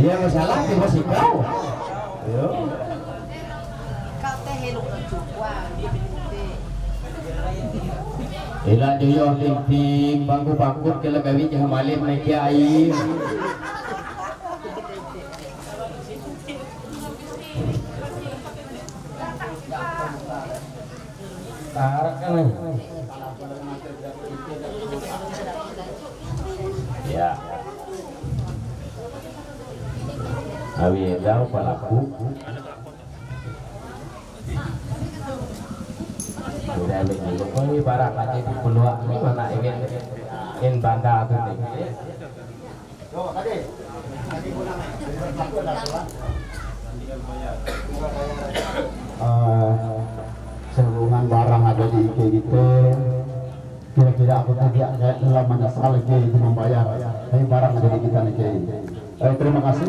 Iya masalah di masih kau. Yo. Kau teh heluk juga. Ila joyo ting bangku kala gawi jangan malin naik air. Tarak kan. Ya. Awi daw palaku. Sudah begitu. Oh ini barang aja di peluang ini mana ingin bangga tu ni. Sehubungan barang ada di IG gitu. Kira-kira tidak aku tidak dalam menyesal kiai itu membayar tapi barang dari kita nih kiai. Terima kasih.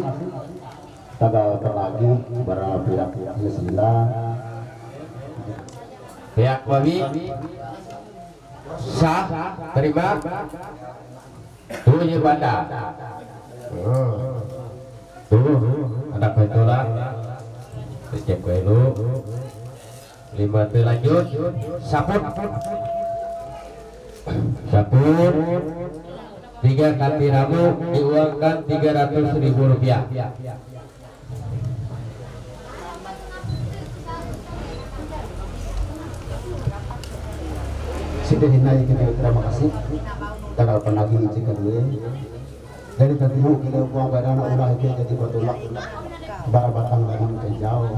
Kita gagal lagi barang pihak Bismillah. Pihak Wabi sah terima. Tuh ya banda. Tuh ada pentolan. Cek dulu. 5 tuh lanjut. Saput. Saput. 3 kati ramu diuangkan 300.000 rupiah. Sudah hinai kita terima kasih. Tanggal penagi jika dulu. Dari tadi kita buang badan ulah itu jadi batulak. Batang dengan kejauh.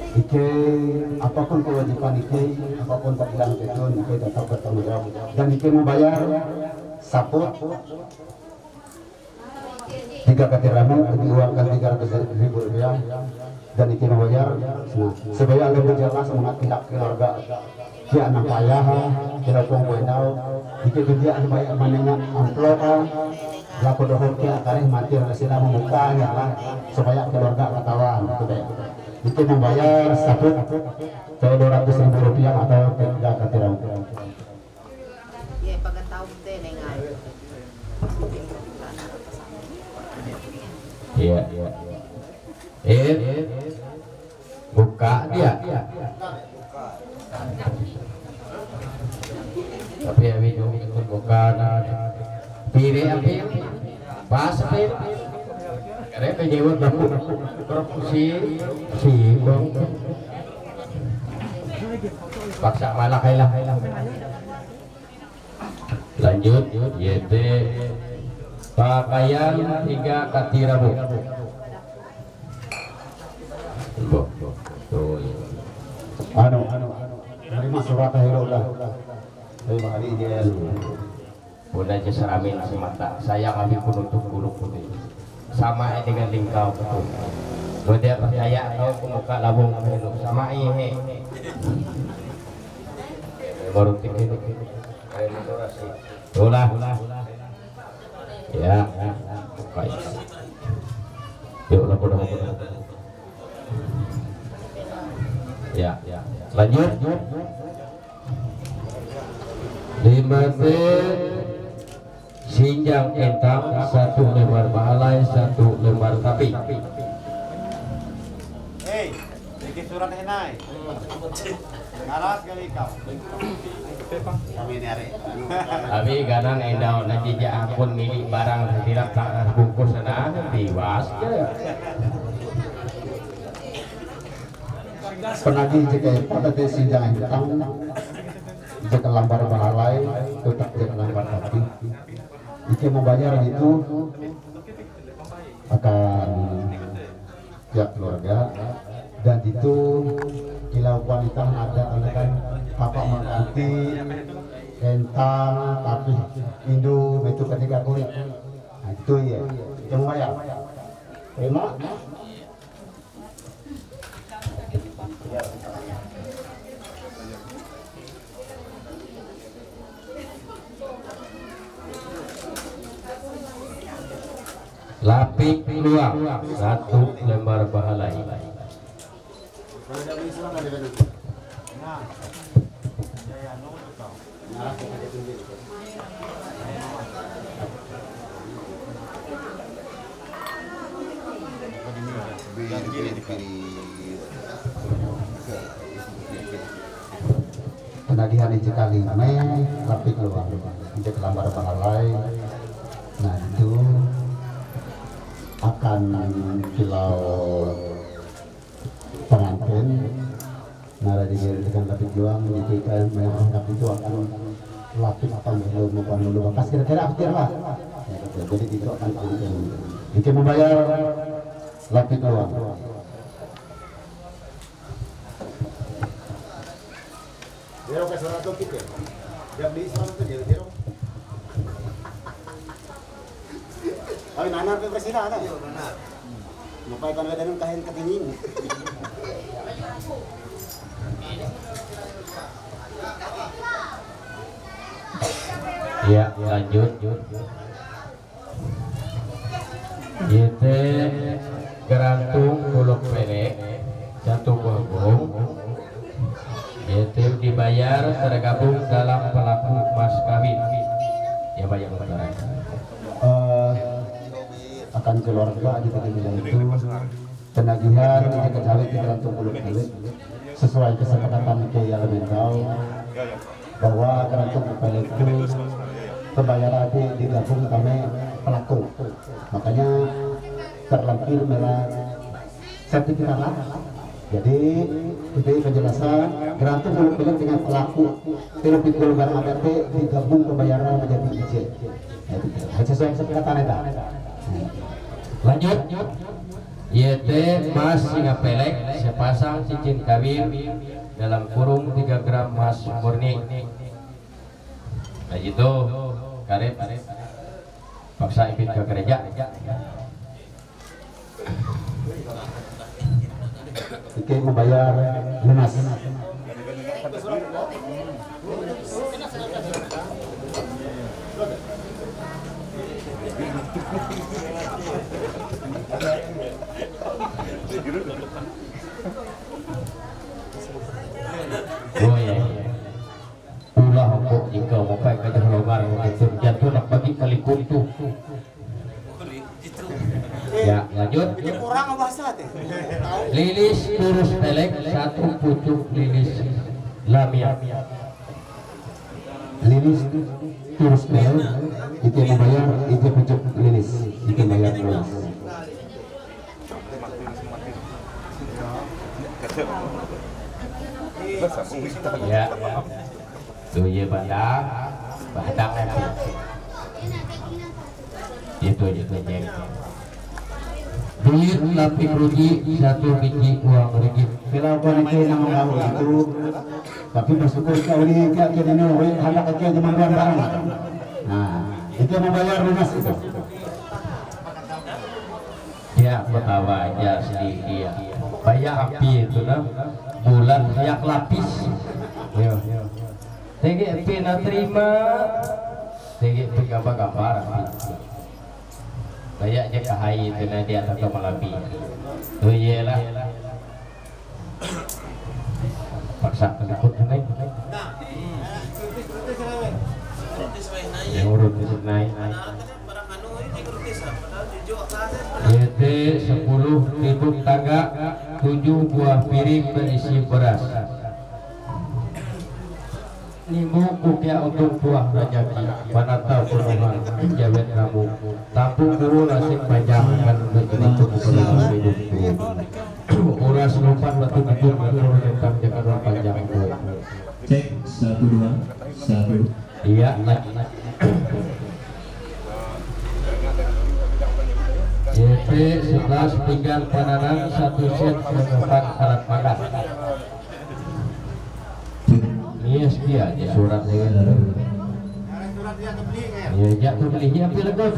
Ike apapun kewajiban Ike, apapun panggilan itu Ike tetap bertanggung jawab. Dan Ike membayar saput 3 kati ramu diuangkan 300.000 rupiah dan Ike membayar. Nah, supaya anda berjalan semangat pihak keluarga. Dia anak ayah, tidak puang buenau. Ike dia banyak menengah amplop. Laku dohor kia kareh mati rasila membuka ya lah supaya keluarga katawan. Itu membayar saput 200.000 rupiah atau 3 kati ramu. Ya pagka taong te nengai. Iya. Buka dia. Tapi abi dong ikut buka pire abi pas pire karena penyewa berfungsi bang paksa malah kailah lanjut YT pakaian 3 kati ramu Terima surat hero lah. Terima hari dia. Bunda jasa amin semata. Saya kami penutup guru putih. Sama dengan lingkau betul. Bunda percaya kau pemuka labung hidup sama ihe. Baru tikit. Kayak moderasi. Tulah. Ya. Baik. Yuk lah bodoh. Ya. Lanjut. 5 sinjang entang 1 lembar balai 1 lembar tapi. Hei, bikin surat henai. Ngaras kali kau. Kami ini hari. Abi kadang endau nanti akun milik barang tidak tak bungkus sana tiwas. Penagih jika pada sinjang entang jika lambar balai tetap jika lambar tapi Ike membayar itu akan pihak keluarga dan itu kilau wanita ada kan bapak mengganti entang tapi Indo itu ketika kulit nah, itu ya yang membayar terima Lapik luang 1 lembar balai. Penagihan Ijekali lapik luang Ijek lambar balai. Nah itu akan kilau pengantin nara dijadikan lapik juang dijadikan menganggap itu akan lapik atau bukan dulu bekas kira-kira akhir lah ya, jadi itu akan pengantin itu membayar lapik luang Dia ke surat tu kita. Dia beli surat tu dia. Ay, nanar ke presida ada? Iya, nanar. Mapay kan ada nang kahin katingin. Ya, lanjut. Yete gerantung puluk pelek satu buah bom. Yete dibayar tergabung dalam pelaku mas kawin. Ya bayar lebaran. Akan keluarga di bilang itu penagihan jika kejawab di gerantung puluk pelek sesuai kesepakatan ke elemental bahwa gerantung puluk pelek itu pembayaran digabung kami pelaku, makanya terlampir melalui sertifikat lah. Jadi itu penjelasan gerantung puluk pelek dengan pelaku terlebih golongan APT digabung pembayaran menjadi izin. Sesuai kesepakatan itu. Lanjut. YT mas singa pelek sepasang cincin kawin dalam kurung 3 gram emas murni. Nah itu karet paksa ikut ke gereja. Oke, membayar lunas. Oh ya, ulah kok jika mau pakai kerja longgar itu jatuh nak bagi kali kuntu. Ya lanjut. Kurang bahasa teh. Lilis turus pelek satu pucuk lilis lamia. Lilis terus pelek itu membayar itu pucuk lilis itu bayar lunas. Ya, tuh ya bandang itu jeng. Duit lapik rugi 1 biji uang ringgit. Bila kau nak kena mengaku itu, tapi bersyukur kau ini kau kena ni, hendak kau cuma buat barang. Nah, itu membayar lunas itu. Ya pertama aja sedih dia. Bayar api itu nah bulan yak lapis. Yo. TGP na terima. TGP gambar-gambar. Banyak je kahai itu nah dia tak malabi. Tu yelah. Paksa ikut naik. Yang urut naik. YT 10 timbuk tangga 7 buah piring berisi beras. Nimu kukia untuk buah rajaki mana tahu penuhan jawet kamu tampung dulu nasib panjang akan begitu bukan hidupku uras lompat batu gedung menurun tentang jalan panjang Cek 1 2 1. Iya YP 11 pinggan pananan 1 set menyimpan alat makan. Yes dia di surat ini. Ya jatuh belinya pilih kau.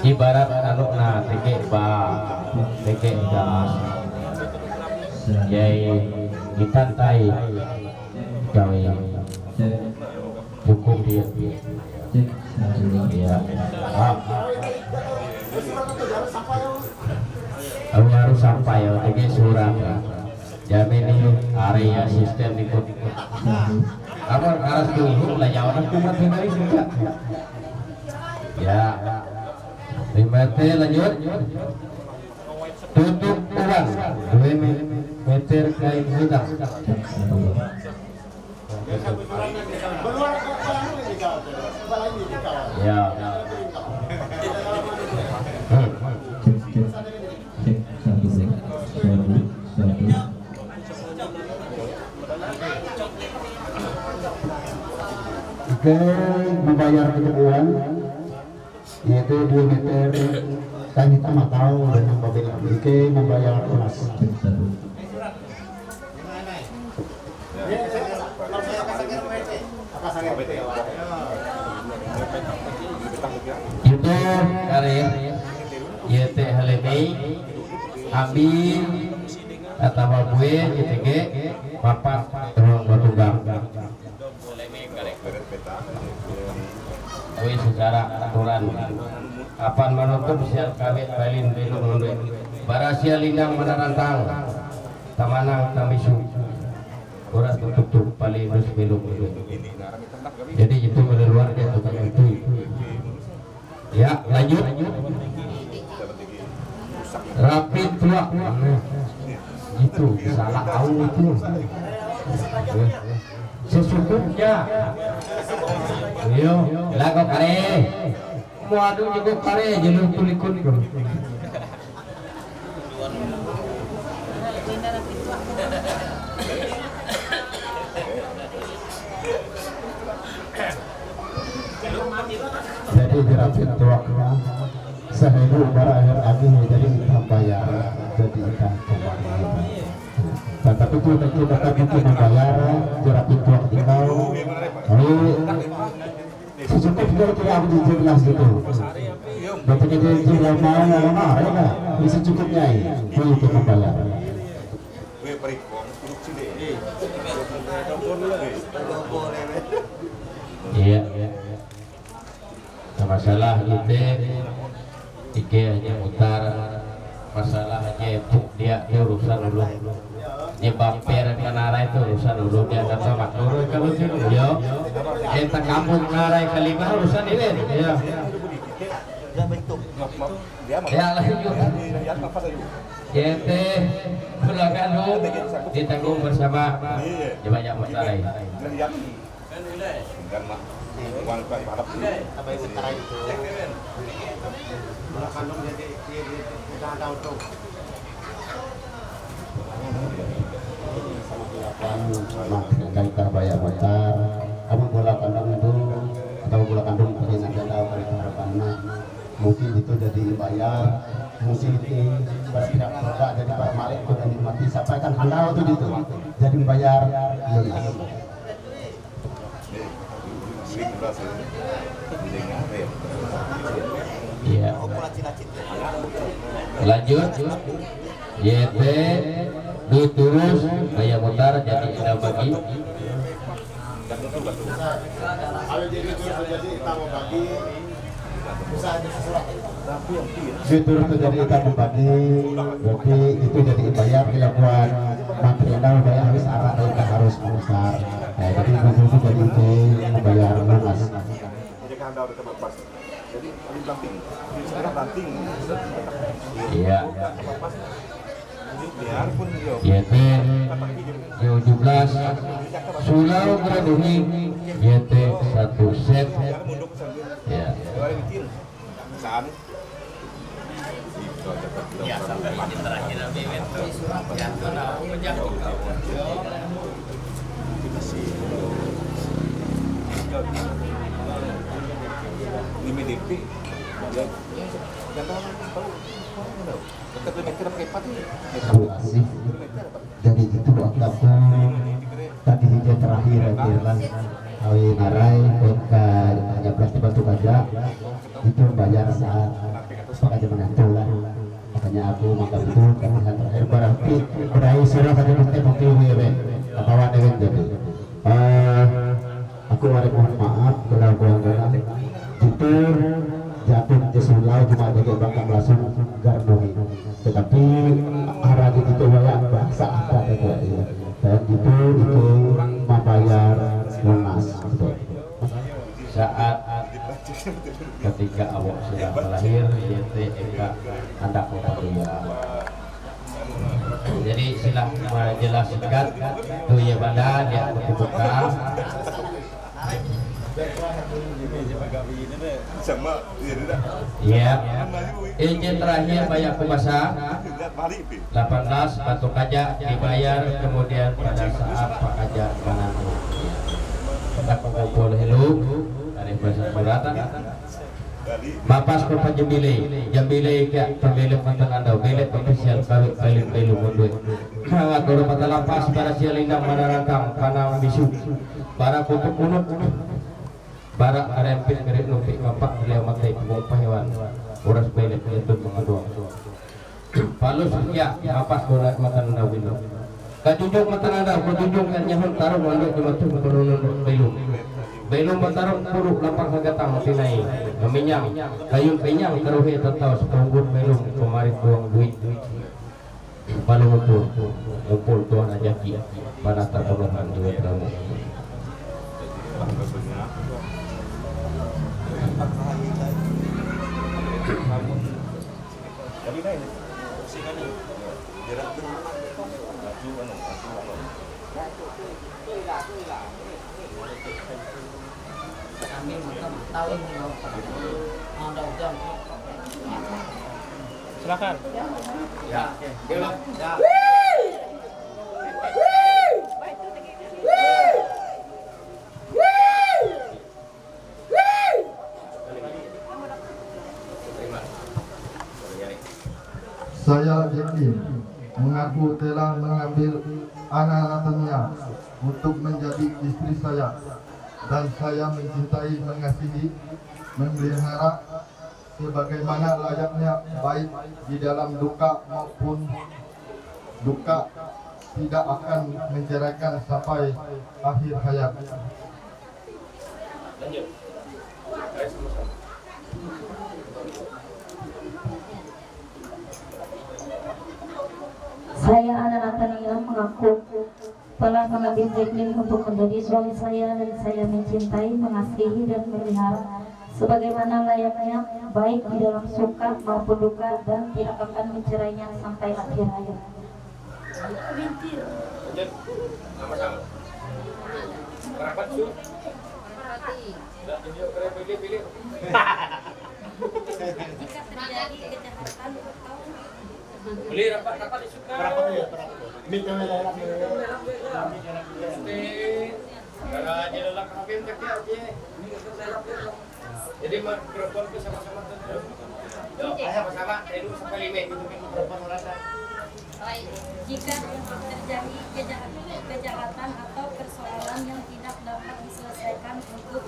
Ibarat anu na teke ba teke gas. Yai ditantai gawe cukup dia. Ya. Aku harus sampai ya, ini surat jamin ini area sistem ikut. Kamu harus tunggu lah jauh nak cuma tinggal juga. Ya, 5 lanjut. Tutup uang 2 meter kain hitam. Ya. Oke, membayar uang yaitu 2 meter kain hitam atau dengan mobil. Oke, membayar lunas. Itu karir YT Halemei ambil atau gue JTG papat terung batunggang gue secara aturan kapan menutup sial kawit balin belum mundur barasia lindang menarantang tamanang tamisu orang tutup paling terus belum mundur jadi itu luar dia tukang itu ya lanjut rapi tua itu salah tahu itu sesungguhnya yo lagu kare waduh juga kare jelur tulikun jadi dirapit tuaknya sehebu bara akhir lagi jadi hitam bayar jadi hitam kembali tapi itu tetap itu membayar dirapit tuak tinggal lalu secukupnya kira aku jelas gitu betulnya dia yang mau ya kan bisa cukupnya itu membayar iya masalah itu ike hanya mutar masalahnya dia urusan dulu dia bamper kanara itu urusan dulu dia kata makmur kalau dulu yo enta kampung narai kelima urusan ini ya ya lanjut yete kulakan lu ditanggung bersama ya banyak masalah kaitar bayar motor abang bola kandang itu atau bola kandung pakai naga tahu kaitar harapannya mungkin itu jadi bayar mungkin itu tidak berada jadi Pak Malik itu dan dimati sampaikan handal itu gitu jadi bayar iya lanjut YT diturus daya mutar jadi indah bagi fitur itu jadi ikan membagi berarti itu jadi bayar dilakukan material bayar habis arah dan harus besar jadi itu jadi itu bayar lunas iya YT 17 Sulau Graduhi YT 1 set ya ya sampai ini terakhir event ya sudah jadi itu aku tadi hijau terakhir Irlan awi narai ke hanya plastik batu kaca itu bayar saat pakai menantu lah makanya aku makan itu kasihan terakhir berarti berakhir surah saja nanti mungkin ya kawan dengan jadi aku mohon maaf kalau gua jutur jatuh di Sulau cuma ada bakal langsung garnoi tetapi arah itu banyak bahasa ada ya dan itu membayar lunas saat ketika awak sudah melahir YT Eka hendak memperlihat jadi silah menjelaskan tuh ya badan yang dibuka iya izin terakhir bayar kumasa 18 batu kaca dibayar kemudian pada saat Pak Kaja menantu kita mengumpul helu dari bahasa Suratan Mapas Kota Jambile ke pemilik mantan anda milik ofisial kawit balik belu mundur mengatur mata lapas para sialindang menarangkang panang bisu para pupuk unuk barak arempit ngerik numpik mapak beliau matai punggung pahewan uras balik itu mengaduang Palus ya apa surat matan daw bilo. Kajujung matan daw kajujung kan nyahon tarong ando jematu perunun belum. Belum matarong puro lapang hagatang sinay. Kaminyang kayong pinyang karuhi tataw sa tunggut belum kumarit buang duit. Palungupul upul tuan ajaki pada terpenuhan duit kamu. Kami tahun ada jam. Silakan. Ya. Ya. Saya yakin mengaku telah mengambil anak Natania untuk menjadi istri saya, dan saya mencintai, mengasihi, memelihara sebagaimana layaknya, baik di dalam duka maupun duka, tidak akan menceraikan sampai akhir hayat. Saya Ana Natania mengaku telah mengambil Jacqueline untuk menjadi suami saya, dan saya mencintai, mengasihi, dan memelihara sebagaimana layaknya, baik di dalam suka maupun duka, dan tidak akan mencerainya sampai akhir hayat. Jika terjadi kejahatan atau Beli rapat disuka. Berapa ya? Karena aja lelak kabin kaki aja. Jadi mikrofon ke sama-sama terus. Sama-sama dari dulu sampai 5 gitu kan mikrofon rasa. jika terjadi kejahatan atau persoalan yang tidak dapat diselesaikan untuk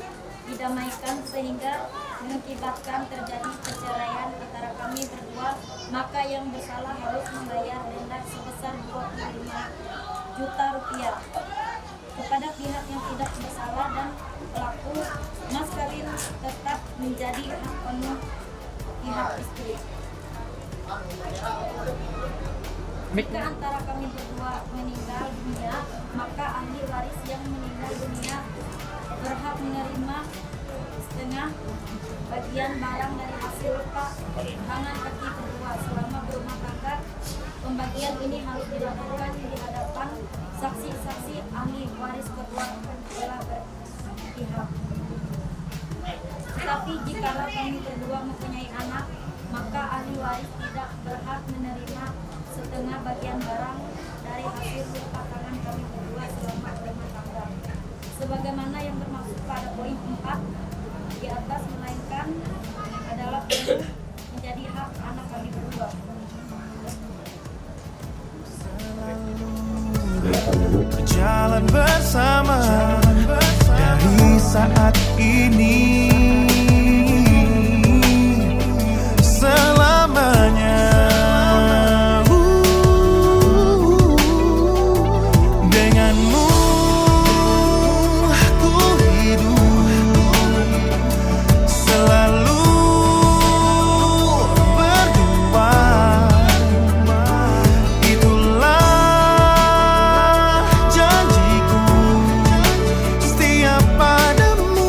didamaikan sehingga mengakibatkan terjadi perceraian antara kami berdua, maka yang bersalah harus membayar denda sebesar 25 juta rupiah kepada pihak yang tidak bersalah, dan pelaku mas kawin tetap menjadi hak penuh pihak istri. Jika antara kami berdua meninggal dunia, maka ahli waris yang meninggal dunia berhak menerima setengah bagian barang dari hasil tangan kaki berdua selama berumah tangga. Pembagian ini harus dilakukan di hadapan saksi-saksi ahli waris kedua belah pihak. Tetapi jika kami berdua mempunyai anak, maka ahli waris tidak berhak menerima setengah bagian barang dari hasil rumah tangan kami berdua selama berumah tangga, sebagaimana yang bermaksud pada poin 4 di atas, melainkan adalah penuh menjadi hak anak kami berdua. Berjalan bersama dari saat ini selamanya. Denganmu aku hidup selalu berdua. Itulah janjiku setiap padamu.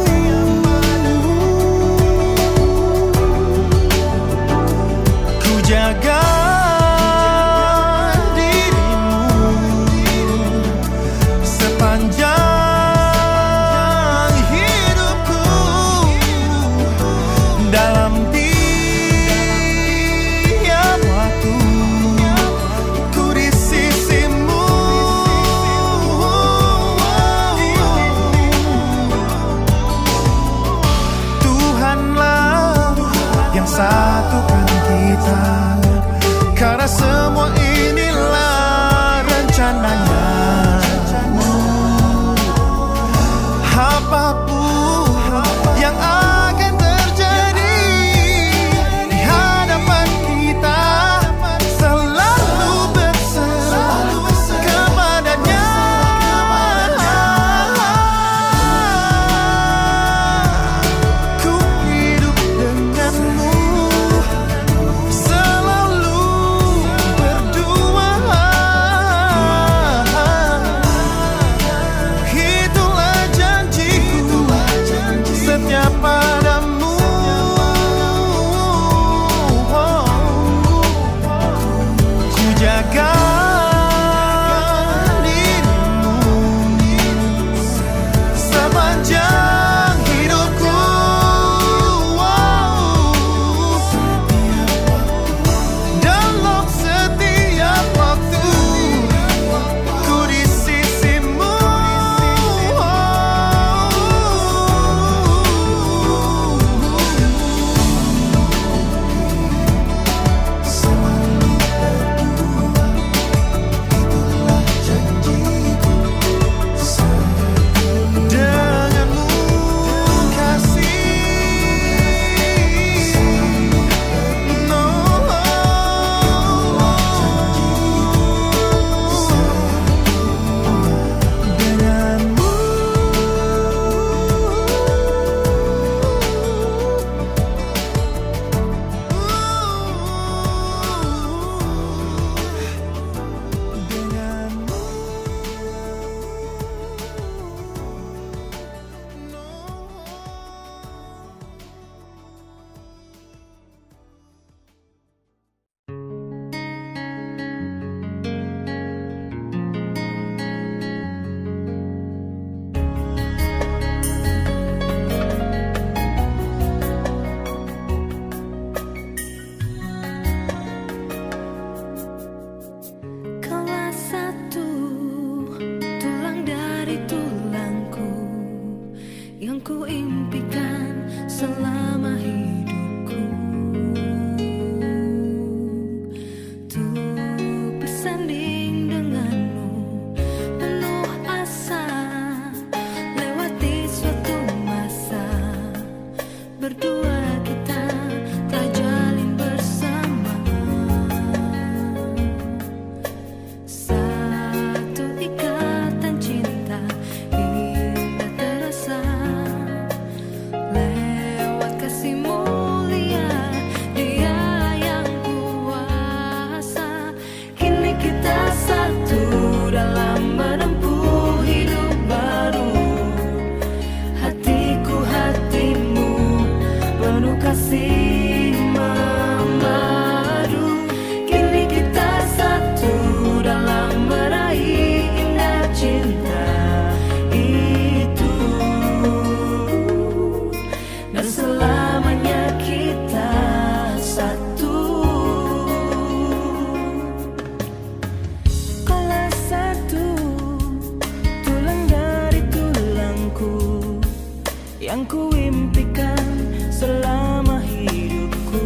yang ku impikan selama hidupku,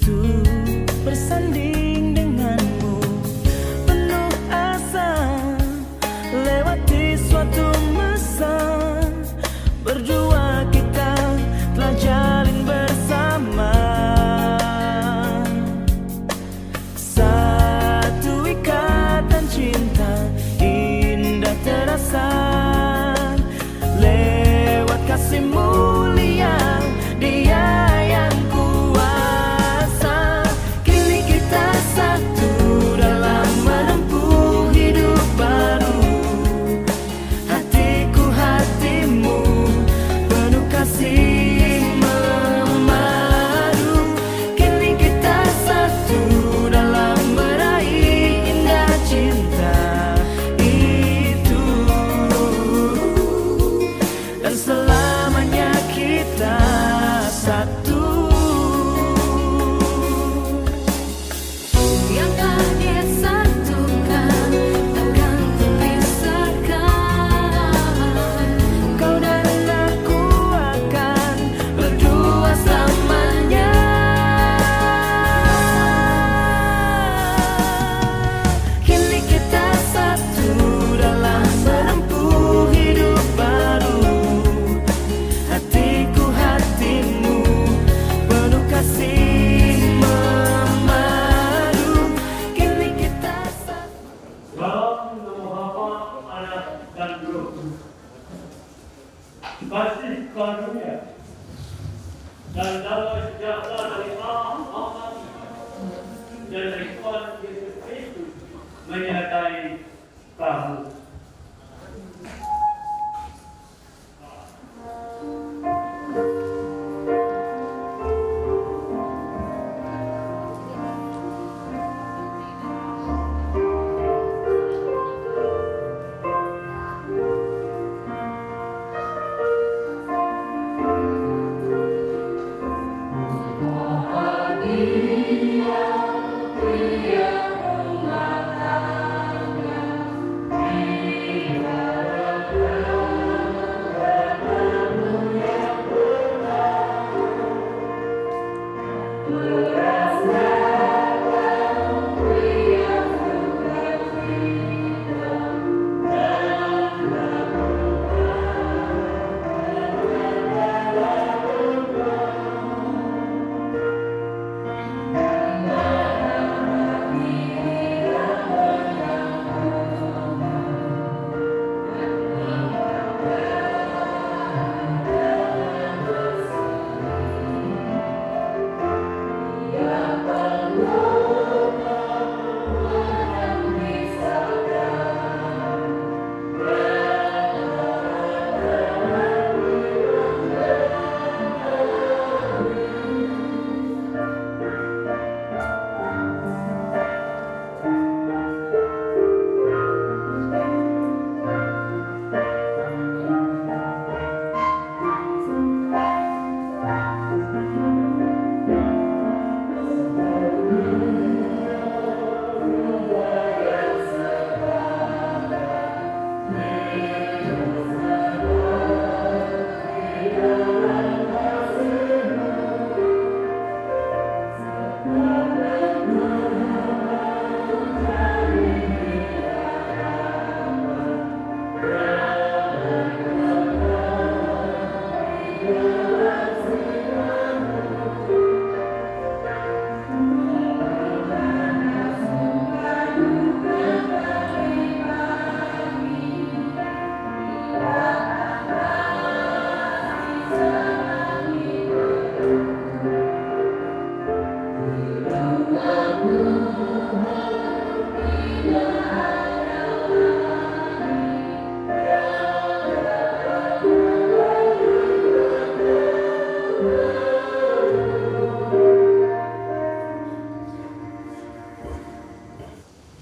tuh bersanding denganmu penuh asa, lewati suatu masa berdua kita telah jalin bersama. Satu ikatan cinta indah terasa, lewat kasih mulia Dia yang kuasa. Kini kita satu dalam menempuh hidup baru, hatiku hatimu penuh kasih memadu. Kini kita satu dalam meraih indah cinta itu, dan selamanya kita satu. Yang telah disatukan takkan terpisahkan. Kau dan aku akan berdua selamanya. Kini kita satu dalam menempuh hidup baru, hatiku hatimu penuh kasih memadu. Kini kita satu. Dalam nama Bapa, Anak, dan Roh Kudus. Kasih karunia dan damai sejahtera dari Allah dan dari Tuhan Yesus Kristus menyertai kamu.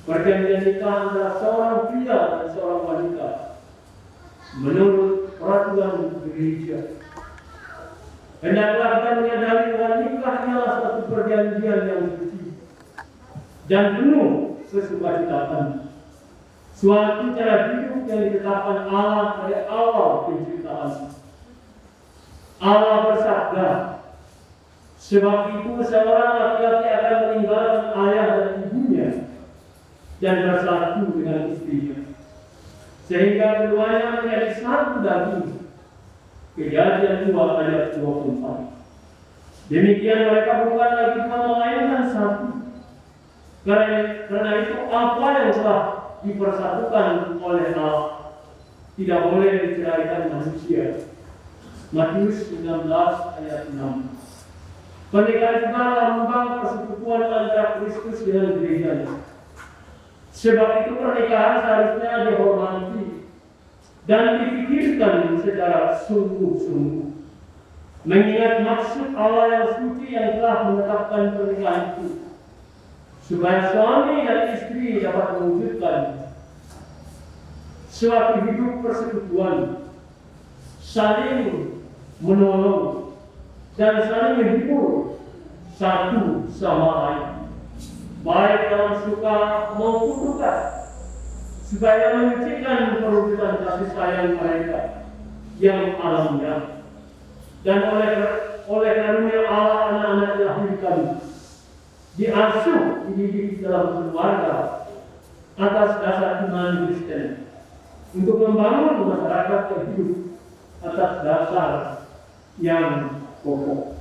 Perjanjian nikah antara seorang pria dan seorang wanita menurut peraturan gereja. Hendaklah kita menyadari bahwa nikah adalah suatu perjanjian yang suci dan penuh sesukacita, suatu cara hidup yang ditetapkan Allah dari awal penciptaan. Allah bersabda, sebab itu seorang laki-laki akan meninggalkan ayah dan ibunya dan bersatu dengan istrinya, sehingga keduanya menjadi satu daging. Kejadian 2 ayat 24. Demikian mereka bukan lagi dua melainkan satu. Karena itu apa yang telah dipersatukan oleh Allah tidak boleh diceraikan manusia. Matius 16 ayat 6. Pernikahan juga lambang persekutuan antara Kristus dengan gerejanya. Sebab itu pernikahan seharusnya dihormati dan dipikirkan secara sungguh-sungguh, mengingat maksud Allah yang suci yang telah menetapkan pernikahan itu, supaya suami dan istri dapat mewujudkan suatu hidup persekutuan, saling menolong dan saling menghibur satu sama lain, baik dalam suka maupun duka, supaya menyucikan perwujudan kasih sayang mereka yang alamiah. Dan oleh karunia Allah anak-anak dilahirkan, diasuh, dididik dalam keluarga atas dasar iman Kristen untuk membangun masyarakat yang hidup atas dasar yang kokoh.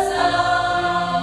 Bersama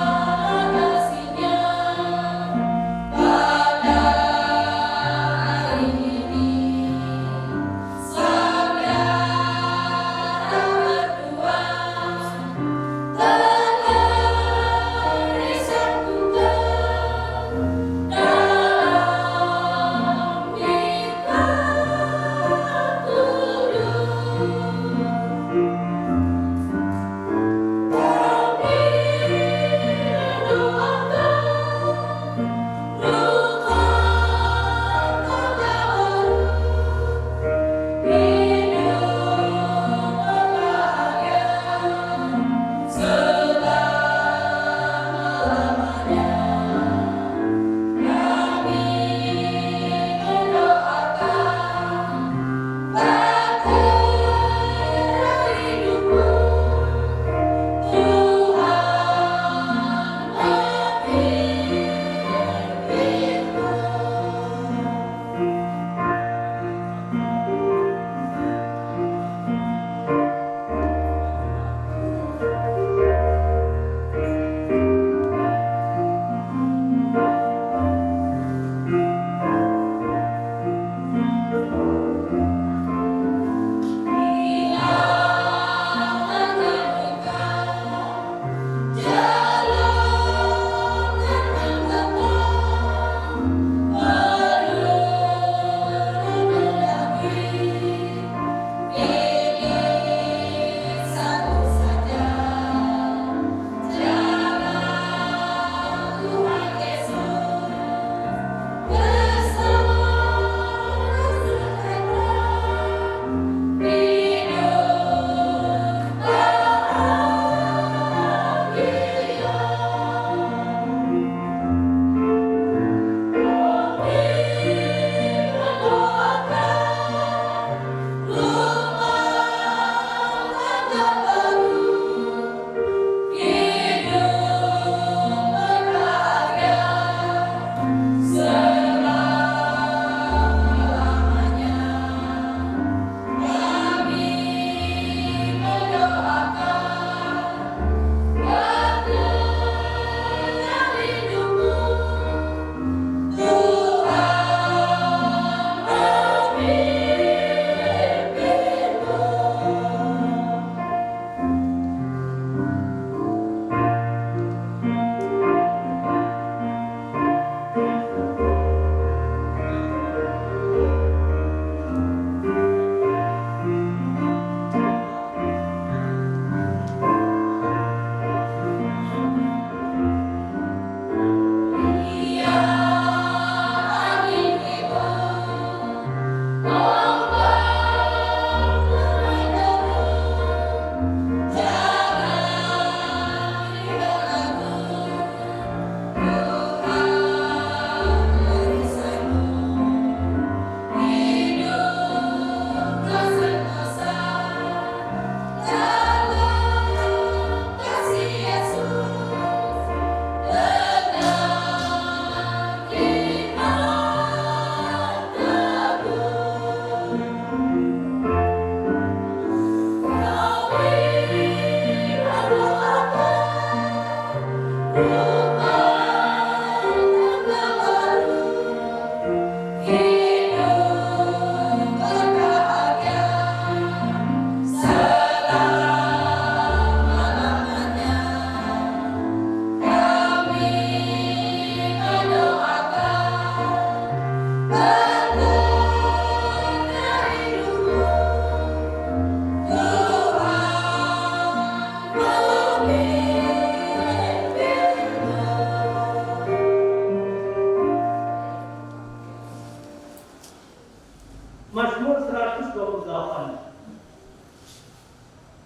Mazmur 128.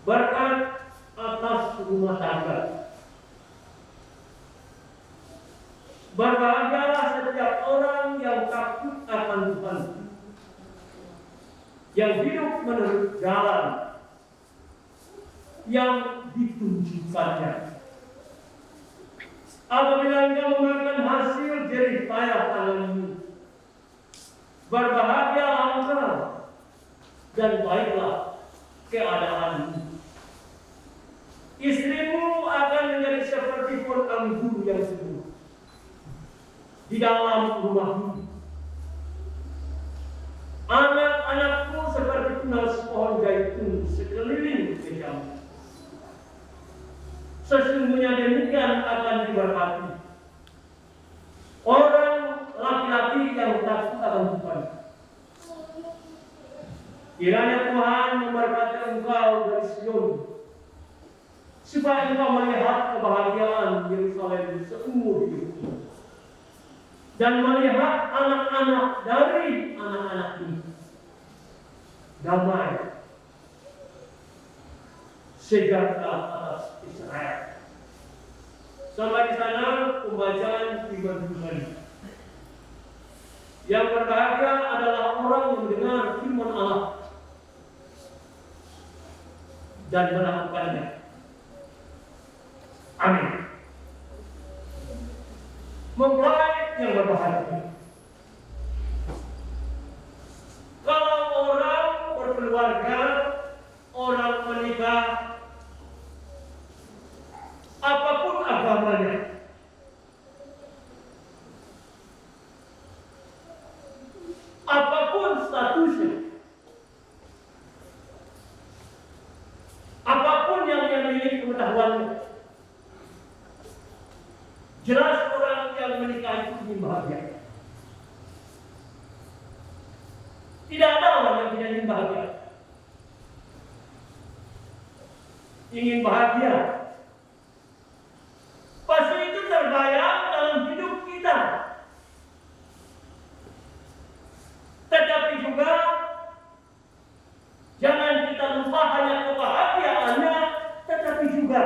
Berkat atas rumah tangga. Berbahagialah setiap orang yang takut akan Tuhan, yang hidup menurut jalan yang ditunjukkannya. Apabila engkau memakan hasil jerih payah tanganmu, berbahagialah engkau dan baiklah keadaanmu. Istrimu akan menjadi seperti pohon anggur yang subur di dalam rumahmu. Anak-anakmu seperti tunas pohon zaitun sekeliling kejamu. Sesungguhnya demikian akan diberkati orang laki-laki yang takut akan Tuhan. Kiranya Tuhan memberkati engkau dari Sion, supaya engkau melihat kebahagiaan Yerusalem seumur hidupmu, dan melihat anak-anak dari anak-anakmu damai sejahtera atas Israel. Sampai di sana pembacaan firman Tuhan. Yang berbahagia adalah orang yang mendengar firman Allah dan melakukannya. Amin. Mempelai yang berbahagia. Kalau orang berkeluarga, orang menikah, apapun agamanya, apapun statusnya, apapun yang dia miliki pengetahuannya, jelas orang yang menikah itu ingin bahagia. Tidak ada orang yang tidak ingin bahagia. Ingin bahagia pasti itu terbayang dalam hidup kita. Tetapi juga jangan kita lupa hanya kebahagiaannya, tetapi juga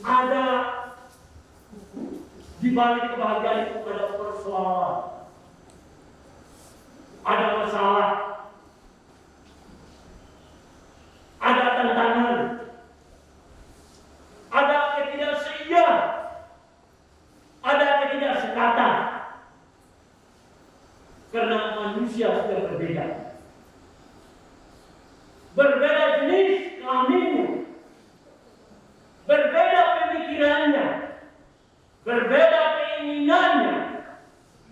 ada di balik kebahagiaan itu ada persoalan, ada masalah, ada tantangan, ada ketidakseian, ada ketidaksekatan, karena manusia sudah berbeda, berbeda jenis kelaminnya, berbeda pemikirannya, berbeda keinginannya,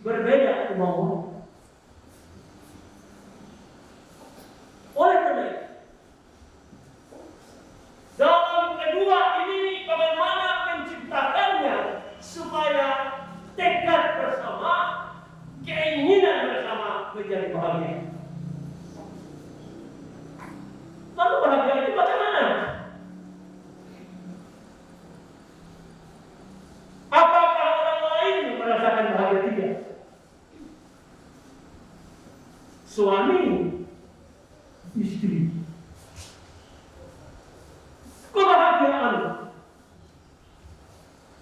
berbeda kemauannya. Oleh karena itu, dalam kedua ini bagaimana menciptakannya supaya tekad bersama, keinginan bersama menjadi bahagia. Lalu bahagia itu bagaimana? Apakah orang lain merasakan bahagia? Tidak. Suami, istri, kebahagiaan.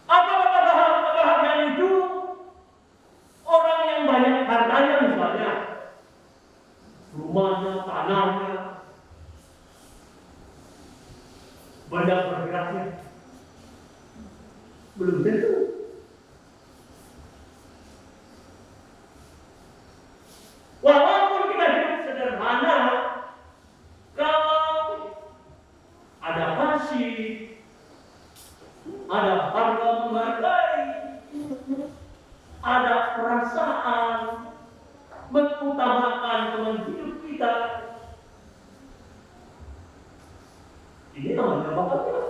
Apakah kebahagiaan itu orang yang banyak hartanya, misalnya rumahnya, tanahnya, benda bergeraknya? Belum tentu. Walaupun kita hidup sederhana, kalau ada kasih, ada harga menghargai, ada perasaan perasaan, mengutamakan teman hidup kita. Ini namanya bakatnya.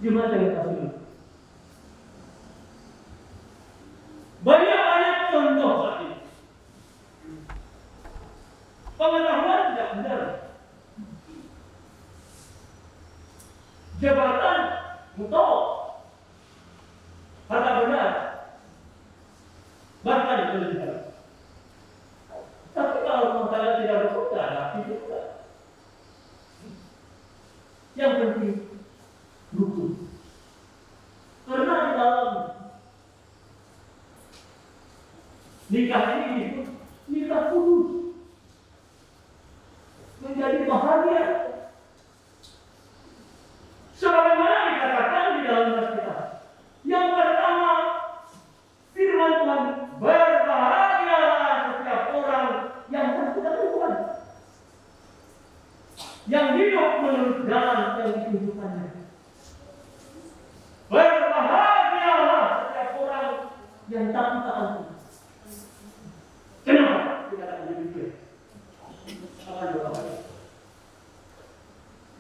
Gimana yang kasih? Banyak contoh tadi. Pengetahuan tidak benar. Jabatan betul. Kata benar. Bahkan benar. Tapi kalau masalah tidak betul, tidak juga. Yang penting rukun. Karena di dalam nikah ini nikah kudus, menjadi bahagia. Sebagaimana dikatakan di dalam kita. Yang pertama, firman Tuhan, berbahagialah setiap orang yang berkenan Tuhan, yang hidup menurut jalan yang ditunjukkannya. Berbahagialah setiap orang yang takut akan Tuhan. Kenapa tidak akan demikian? Akan berbahagia.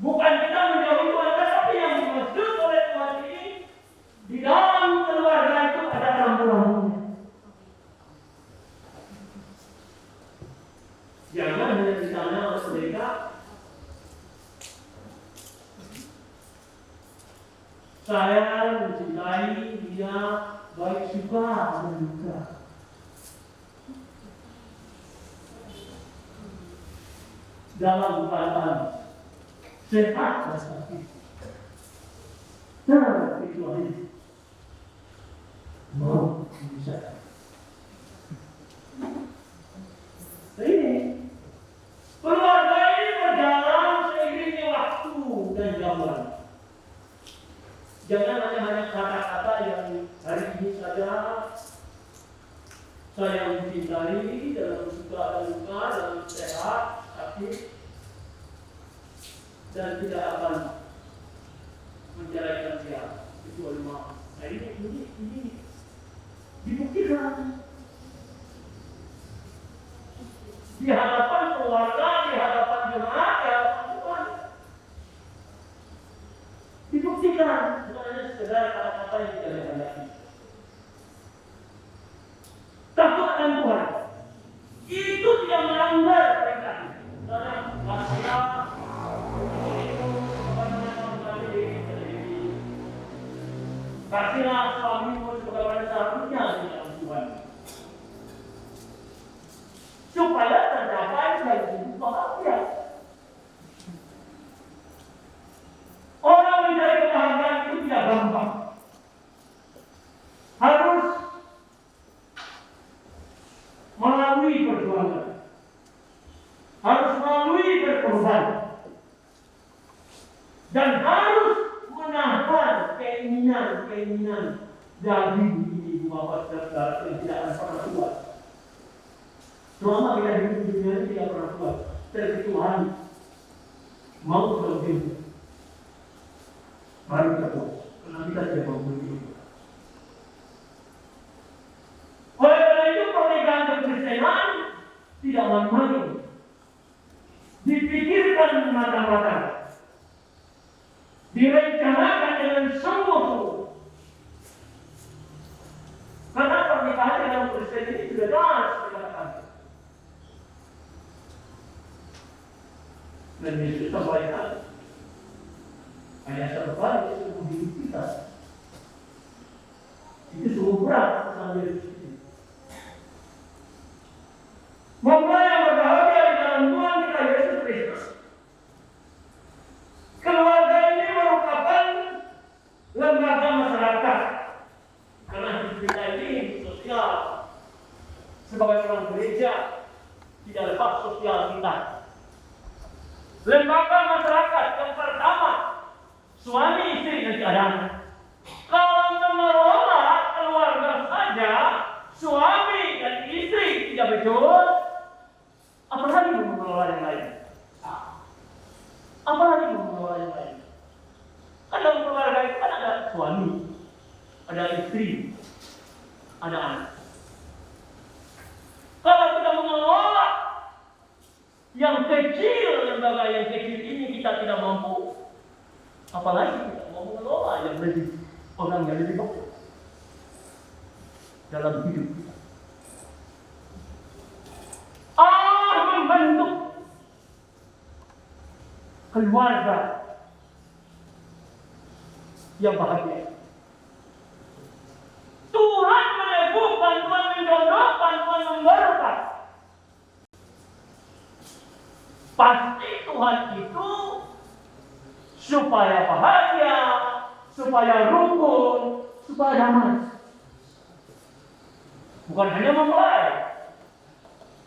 Bukan kita menjauhi Tuhan, tetapi yang dimaksud oleh Tuhan ini di dalam keluarga itu ada rambu-rambunya. Jangan hanya di sana mereka saya mencintai dia baik suka dan duka. Dalam keadaan sehat dan sakit. Kecuali mau bisa. Ini keluarga ini berjalan seiringnya waktu dan zaman. Jangan hanya kata-kata yang hari ini saja saya mencintai dalam suka dan duka, dalam sehat, sakit, dan tidak akan menceraikan dia kecuali maaf. Nah ini dibuktikan di hadapan keluarga, di hadapan jemaat, di hadapan Tuhan. Dibuktikan bukan hanya sekedar kata-kata yang tidak dihadapi. Takut akan Tuhan itu tidak melanggar perintah. Karena masalah kasihlah suamimu sebagaimana seharusnya di dalam Tuhan, supaya tercapai hidup bahagia. Orang mencari kebahagiaan itu tidak gampang. Harus melalui perjuangan, harus melalui berkorban, dan harus menahan keinginan daging ini bapak saudara yang tidak akan pernah kuat. Selama kita hidup di dunia ini tidak pernah kuat. Terkecuali mau terlebih, baru kita kuat. Karena kita tidak mau hidup. Oleh karena itu pernikahan kekristenan tidak main-main. Dipikirkan matang-matang. Direncanakan dengan sungguh-sungguh. Karena pernikahan dalam Kristen ini sudah jelas dikatakan. Dan Yesus sampaikan hanya serbalik seumur hidup kita. Itu sungguh berat pesan Yesus ini. Moga yang berbahagia di dalam Tuhan kita Yesus Kristus. Keluarga ini merupakan lembaga masyarakat. Karena kita ini sosial. Sebagai orang gereja tidak lepas sosial kita. Lembaga masyarakat yang pertama, suami istri dan anak. Kalau mengelola keluarga saja, suami dan istri tidak betul, apalagi mengelola yang lain. Apalagi mengelola yang lain. Kan dalam keluarga itu kan ada suami, ada istri, anak-anak. Kalau kita mengelola yang kecil, lembaga yang kecil ini kita tidak mampu, apalagi kita mau mengelola yang lebih orang yang lebih baik dalam hidup kita. Membentuk keluarga yang bahagia. Tuhan meneguhkan, Tuhan mendonokan, Tuhan memberkati. Pasti Tuhan itu supaya bahagia, supaya rukun, supaya damai. Bukan hanya mempelai,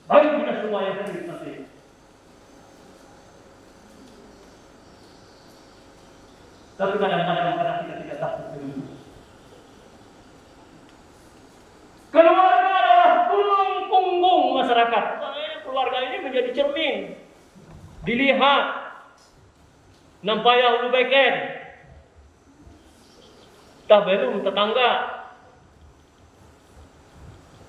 bagi kita semua yang hadir nanti. Tapi kadang-kadang karena kita tidak takut dengan itu. Keluarga adalah tulang punggung masyarakat. Keluarga ini menjadi cermin. Dilihat, nampaya hulu beken, tak belum tetangga,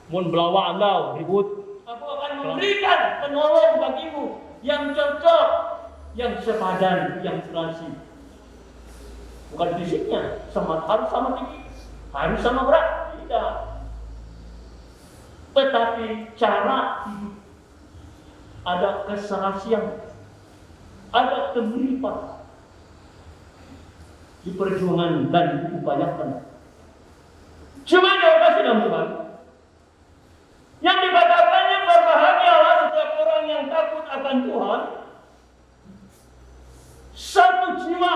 mun belawa andau ribut. Aku akan memberikan penolong bagimu yang cocok, yang sepadan, yang serasi. Bukan fisiknya, harus sama tinggi, harus sama berat, tidak. Tetapi cara hidup, ada keserasian, ada kemiripan di perjuangan dan diupayakan. Cuma diawasi dalam Tuhan. Yang dikatakannya berbahagialah setiap orang yang takut akan Tuhan. Satu jiwa.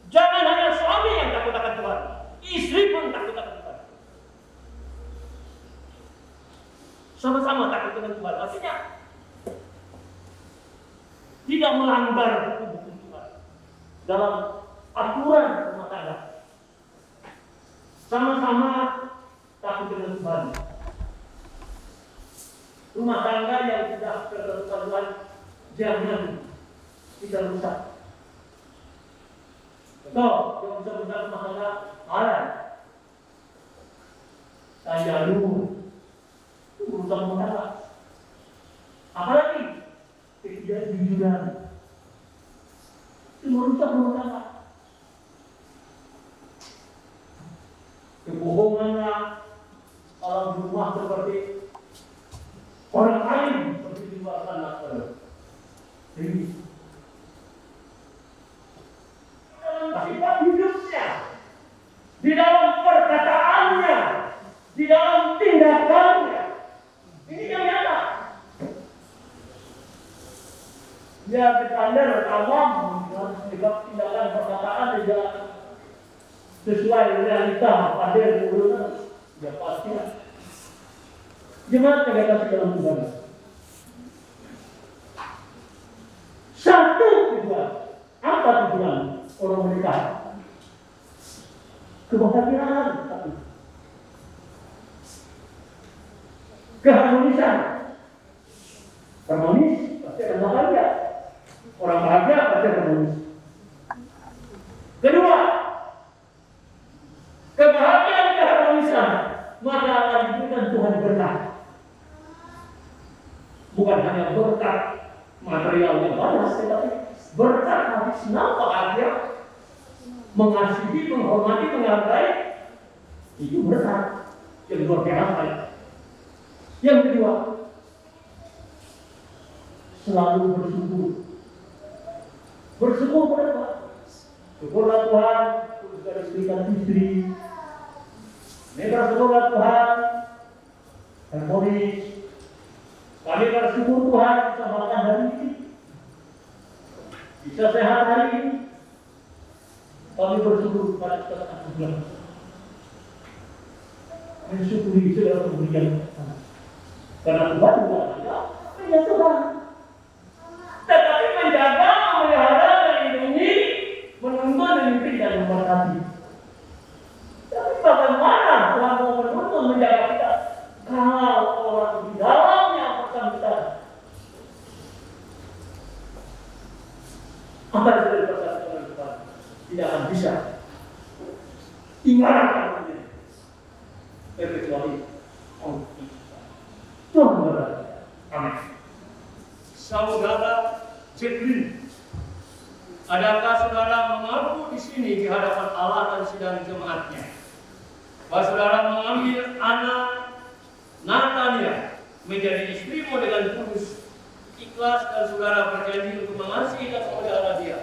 Jangan hanya suami yang takut akan Tuhan, istri pun takut akan Tuhan. Sama-sama takut dengan Tuhan. Artinya tidak melanggar hukum Tuhan dalam aturan rumah tangga. Sama-sama takut dengan Tuhan. Rumah tangga yang tidak terlalu Tuhan jangan kita rusak. Betul, yang bisa rusak rumah tangga halal. Saya dulu urusan rumah tangga. Apalagi ketidakjujuran itu merusak rumah tangga. Kebohonganlah kalau di rumah seperti orang lain seperti di luar sana. Jadi dalam hidupnya, di dalam perkataannya, di dalam tindakannya, ini yang nyata. Ya standar awam juga tindakan perkataan tidak sesuai realita pada mulutnya, ya pasti. Gimana kita kasih dalam Tuhan? Satu tujuan, apa tujuan orang menikah? Kebahagiaan, satu. Keharmonisan, harmonis pasti akan bahagia. Orang bahagia pasti harmonis. Kedua, kebahagiaan keharmonisan, maka akan diberikan Tuhan berkah. Bukan hanya berkat material yang banyak, tetapi berkat hati senang bahagia, mengasihi, menghormati, menghargai, itu berkat yang luar biasa. Yang kedua, selalu bersyukur. Bersyukur pada Tuhan. Syukurlah Tuhan, sudah diberikan istri. Mereka syukurlah Tuhan, harmonis. Kami bersyukur Tuhan bisa makan hari ini, bisa sehat hari ini. Kami bersyukur pada Tuhan. Mensyukuri segala pemberian karena Tuhan juga ada, hanya Tuhan. Tetapi menjaga, memelihara, melindungi, menuntun, memimpin dan memberkati. Tapi bagaimana Tuhan mau menuntun menjaga kita kalau orang di dalamnya bersangkutan? Apa yang sudah dikatakan oleh Tuhan tidak akan bisa. Ingatkan ini. kecuali Allah. Tuhan berkata, amin. Saudara Jacqueline, adakah saudara mengaku di sini di hadapan Allah dan sidang jemaatnya bahwa saudara mengambil anak Natania menjadi istrimu dengan tulus, ikhlas, dan saudara berjanji untuk mengasihi dan memelihara dia,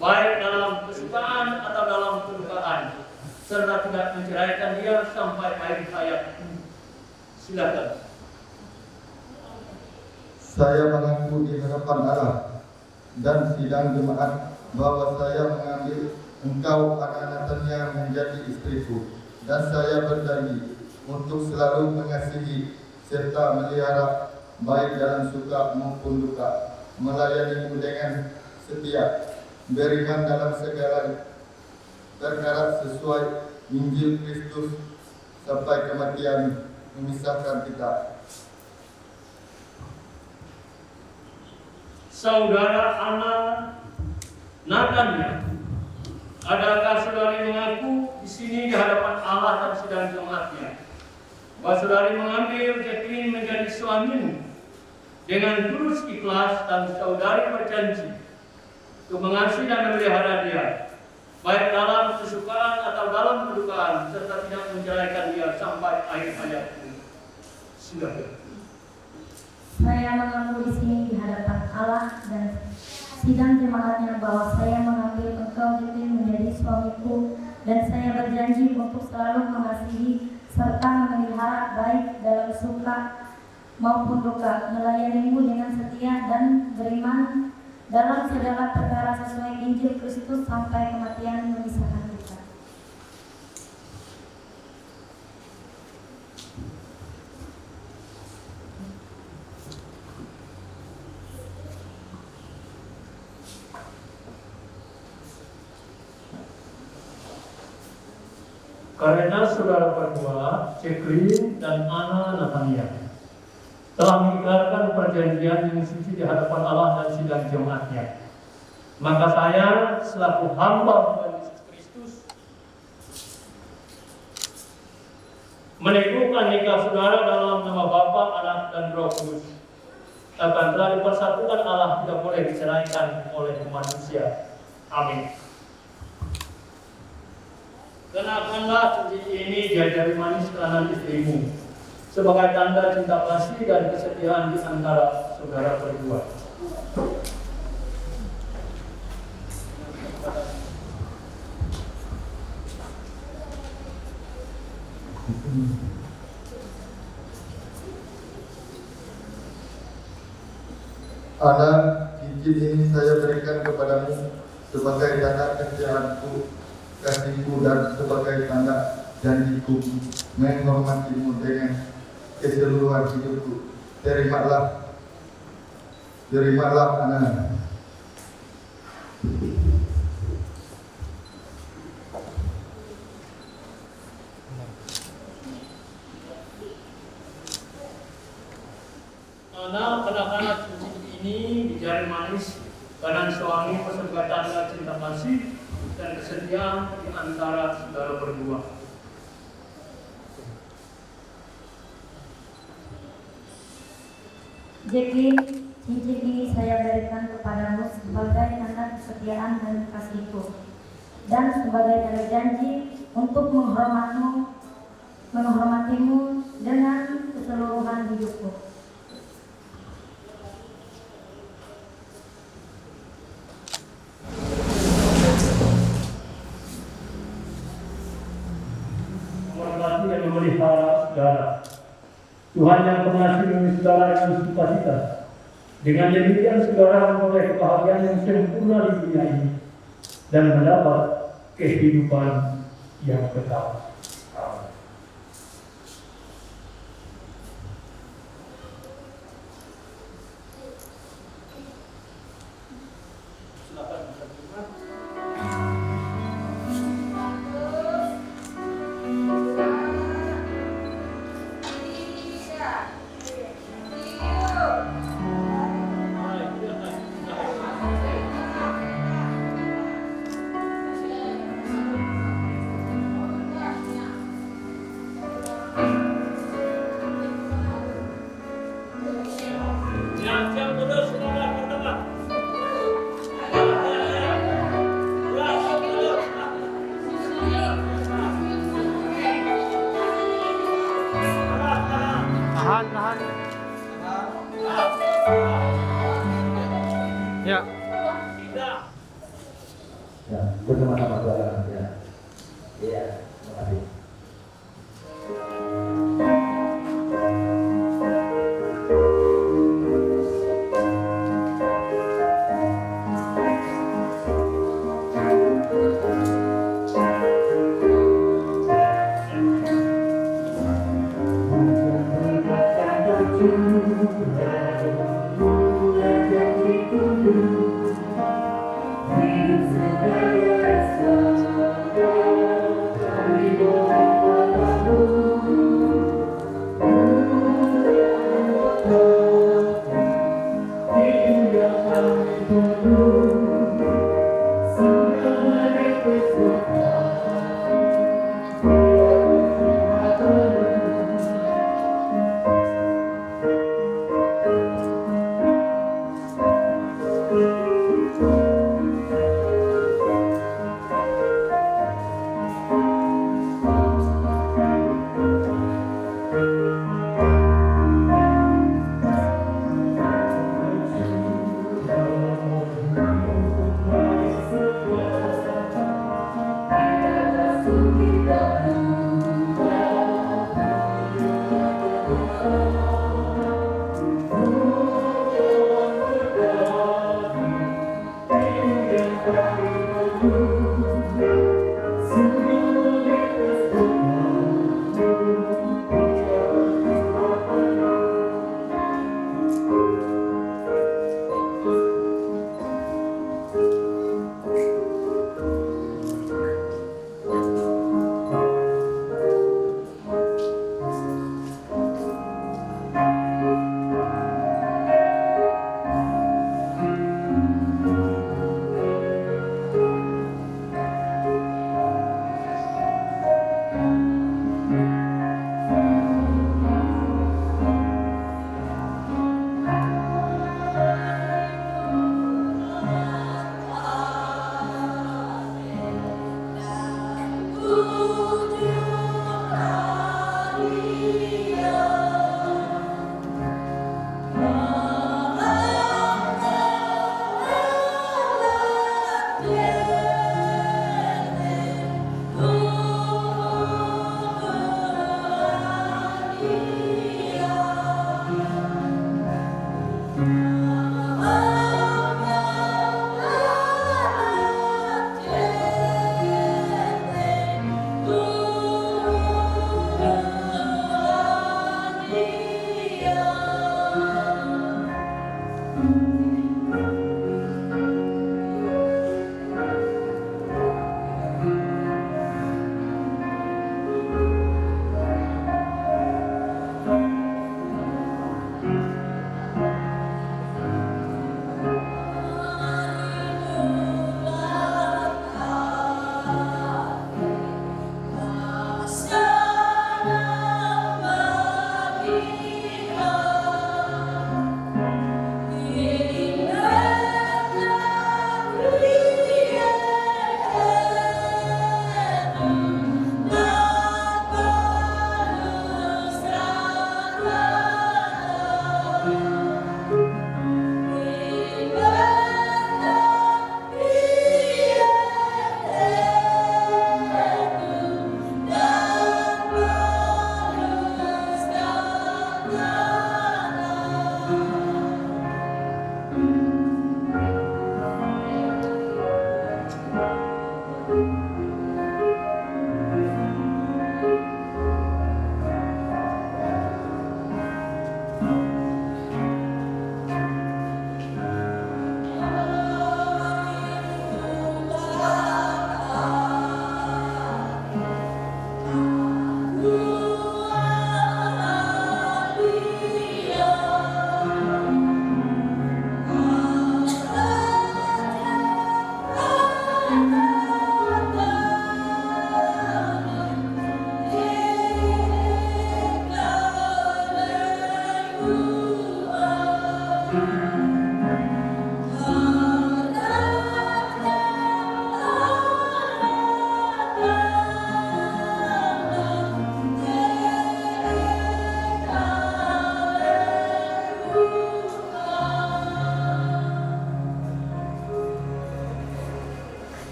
baik dalam kesukaan atau dalam kedukaan, serta tidak menceraikan dia sampai akhir hayat? Silakan. Saya mengaku di hadapan Allah dan sidang jemaat bahwa saya mengambil engkau anak Natania menjadi istriku, dan saya berjanji untuk selalu mengasihi serta melihara baik dalam suka maupun duka, melayanimu dengan setia, beriman dalam segala perkara sesuai Injil Kristus sampai kematian memisahkan kita. Saudara Ana Natania, adakah saudari mengaku di sini di hadapan Allah dan sidang jemaatnya bahwa saudari mengambil Jacqueline menjadi suamimu dengan tulus ikhlas, dan saudari berjanji untuk mengasihi dan memelihara dia baik dalam kesukaan atau dalam kedukaan, serta tidak menceraikan dia sampai akhir hayatmu? Silakan. Saya mengaku di sini di hadapan Allah dan sidang jemaatnya bahwa saya mengambil engkau Jacqueline menjadi suamiku, dan saya berjanji untuk selalu mengasihi serta memelihara baik dalam suka maupun duka, melayanimu dengan setia dan beriman dalam segala perkara sesuai Injil Kristus sampai kematian memisahkan kita. Karena saudara berdua, Jacqueline dan Ana Natania, telah mengikrarkan perjanjian yang suci di hadapan Allah dan sidang jemaatnya, maka saya selaku hamba Tuhan Yesus Kristus meneguhkan nikah saudara dalam nama Bapa, Anak, dan Roh Kudus. Akan telah dipersatukan Allah, tidak boleh diceraikan oleh manusia. Amin. Kenakanlah cincin ini di jari manis kanan istrimu sebagai tanda cinta kasih dan kesetiaan di antara saudara berdua. Anak, cincin ini saya berikan kepadamu sebagai tanda kesetiaanku, kasihku, dan sebagai tanda janjiku menghormatimu dengan keseluruhan hidupku. Terimalah anak. Anak, kenakanlah cincin ini di jari manis kanan suami sebagai tanda cinta kasih dan kesetiaan di antara saudara berdua. Jacqueline, cincin ini saya berikan kepadamu sebagai tanda kesetiaan dan kasihku, dan sebagai tanda janji untuk menghormatimu dengan keseluruhan hidupku. Menghormati dan memelihara saudara. Tuhan yang pengasih menemui saudara dengan sukacita. Dengan demikian saudara memperoleh kebahagiaan yang sempurna di dunia ini dan mendapat kehidupan yang kekal. Amin. Tahan. Ya. Ya, bersama-sama saudara. Ya. Iya, terima kasih.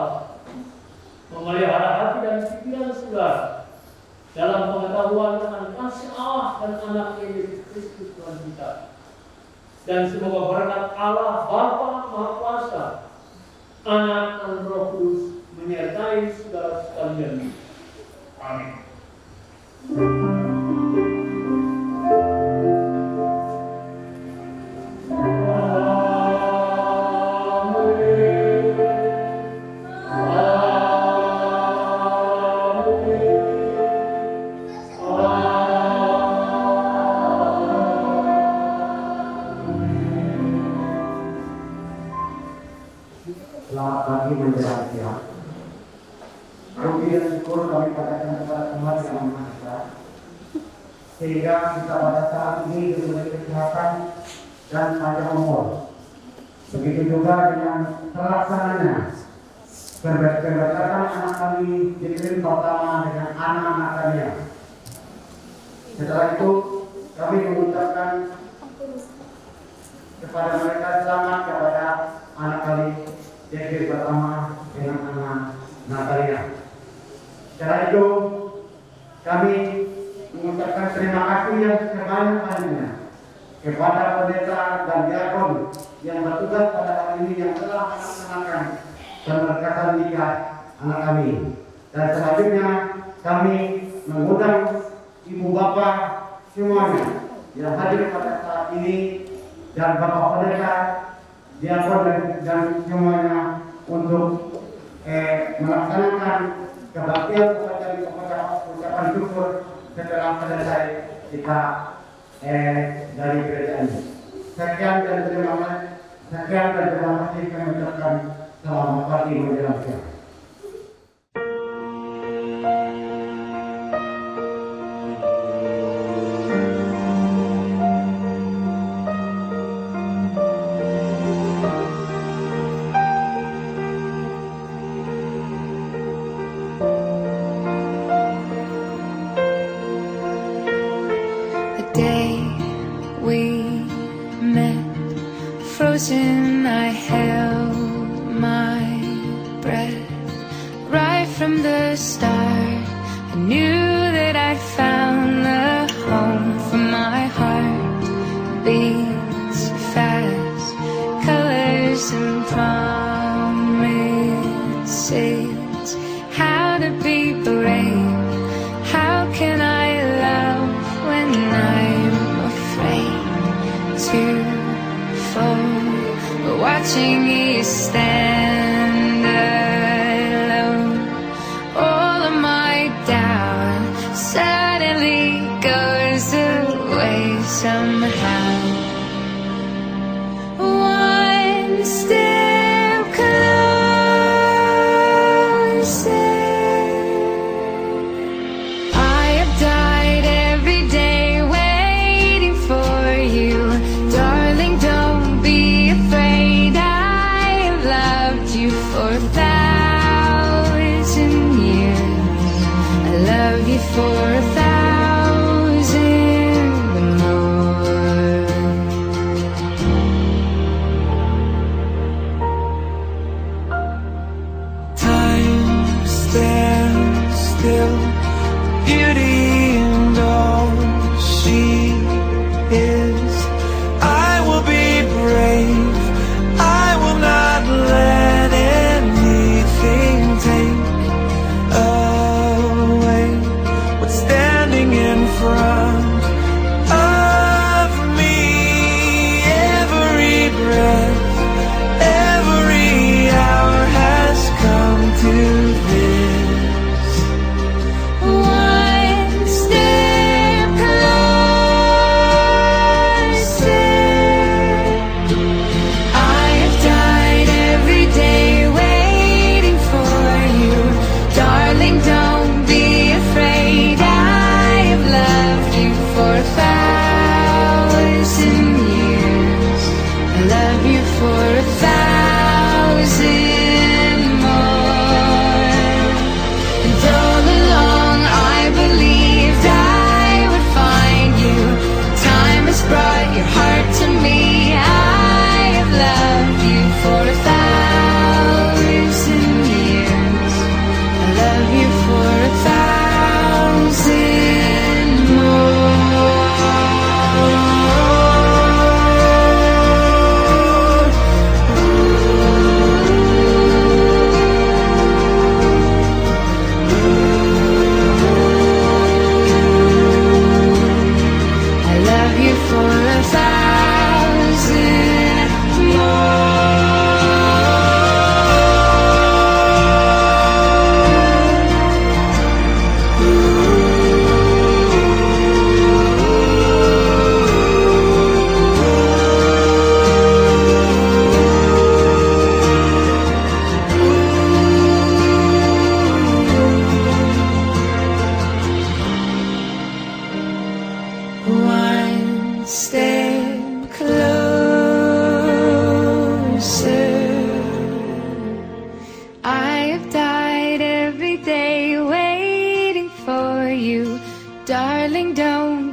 kuasa memelihara hati dan pikiran saudara dalam pengetahuan akan kasih Allah dan anak Yesus Kristus Tuhan kita. Dan semoga berkat Allah Bapa Maha Kuasa, Anak dan Roh Kudus menyertai saudara sekalian. Amin. Selamat pagi menjelang siang. Puji dan syukur kami katakan kepada Tuhan yang Maha Esa, sehingga kita pada saat ini diberi kesehatan dan panjang umur. Begitu juga dengan terlaksananya keberkatan anak kami dikirim pertama dengan anak-anaknya. Setelah itu kami mengucapkan kepada mereka selamat kepada anak kami yang pertama dengan anak Natalia. Setelah itu kami mengucapkan terima kasih yang sebanyak-banyaknya kepada pendeta dan diakon yang bertugas pada hari ini yang telah melaksanakan pemberkatan nikah anak kami. Dan selanjutnya kami mengundang ibu bapak semuanya yang hadir pada saat ini dan bapak pendeta, diakon dan semuanya untuk melaksanakan kebaktian kepada ucapan syukur setelah selesai kita dari gereja ini. Sekian dan terima kasih kami ucapkan selamat pagi menjelang siang. Frozen, I held my breath. Right from the start, I knew that I'd found the home for my heart. Beats fast, colors and promises. How to be brave, how can I love when I'm afraid to fall? Watching you stand alone, all of my doubt suddenly goes away somehow. One step closer. I have died every day waiting for you, darling. Don't be afraid. For 1,000 years, I love you for 1,000 more. Time stands still, beauty and all she is. I will be brave, I will not let anything take away what's there. down